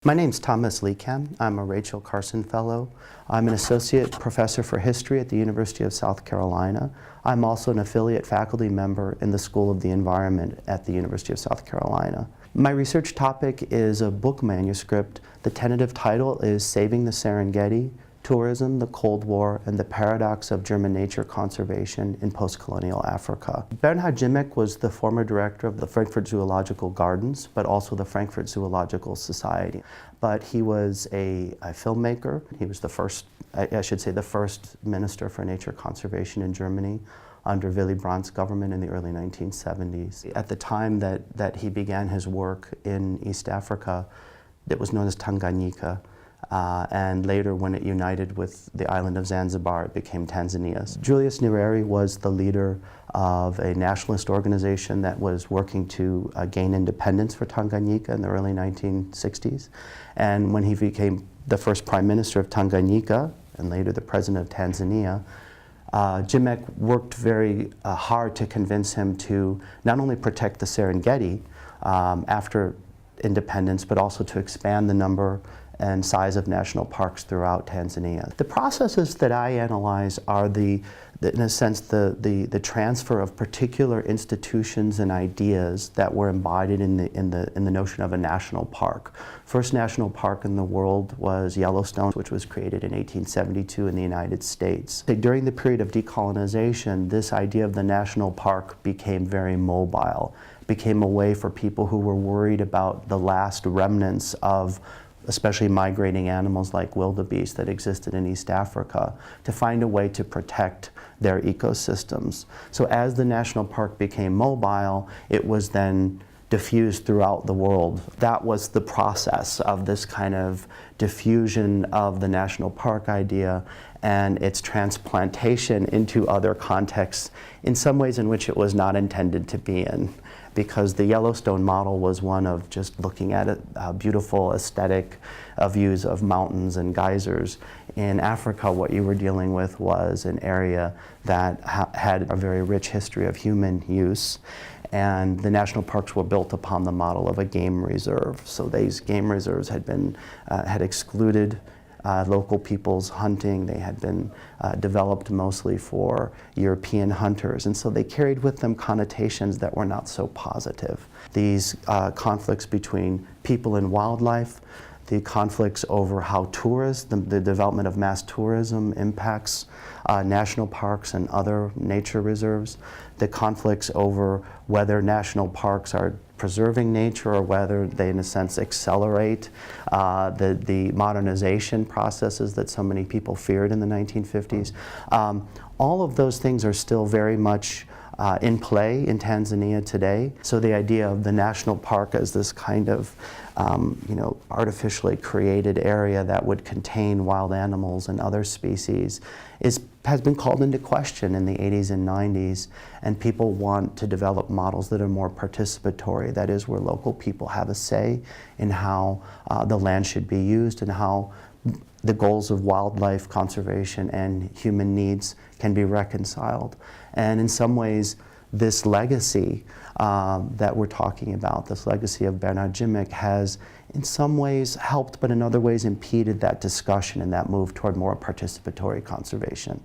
My name's Thomas Lekan. I'm a Rachel Carson Fellow. I'm an Associate Professor for History at the University of South Carolina. I'm also an affiliate faculty member in the School of the Environment at the University of South Carolina. My research topic is a book manuscript. The tentative title is Saving the Serengeti: Tourism, the Cold War, and the Paradox of German Nature Conservation in Post-Colonial Africa. Bernhard Jimmick was the former director of the Frankfurt Zoological Gardens, but also the Frankfurt Zoological Society. But he was a filmmaker. He was the first, I should say, the first minister for nature conservation in Germany under Willy Brandt's government in the early 1970s. At the time that he began his work in East Africa, it was known as Tanganyika. And later, when it united with the island of Zanzibar, it became Tanzania. Julius Nyerere was the leader of a nationalist organization that was working to gain independence for Tanganyika in the early 1960s. And when he became the first prime minister of Tanganyika, and later the president of Tanzania, Jimmick worked very hard to convince him to not only protect the Serengeti after independence, but also to expand the number and size of national parks throughout Tanzania. The processes that I analyze are in a sense, the transfer of particular institutions and ideas that were embodied in the notion of a national park. First national park in the world was Yellowstone, which was created in 1872 in the United States. During the period of decolonization, this idea of the national park became very mobile, became a way for people who were worried about the last remnants of especially migrating animals like wildebeest that existed in East Africa, to find a way to protect their ecosystems. So as the national park became mobile, it was then diffused throughout the world. That was the process of this kind of diffusion of the national park idea and its transplantation into other contexts, in some ways in which it was not intended to be in. Because the Yellowstone model was one of just looking at beautiful aesthetic views of mountains and geysers. In Africa, what you were dealing with was an area that had a very rich history of human use, and the national parks were built upon the model of a game reserve. So these game reserves had excluded local people's hunting. They had been developed mostly for European hunters, and so they carried with them connotations that were not so positive. These conflicts between people and wildlife, the conflicts over how tourists, the development of mass tourism impacts national parks and other nature reserves, the conflicts over whether national parks are preserving nature or whether they, in a sense, accelerate the modernization processes that so many people feared in the 1950s. All of those things are still very much in play in Tanzania today. So the idea of the national park as this kind of artificially created area that would contain wild animals and other species has been called into question in the 80s and 90s, and people want to develop models that are more participatory, that is, where local people have a say in how the land should be used and how the goals of wildlife conservation and human needs can be reconciled. And in some ways, this legacy that we're talking about, this legacy of Bernhard Jimmick, has in some ways helped, but in other ways impeded that discussion and that move toward more participatory conservation.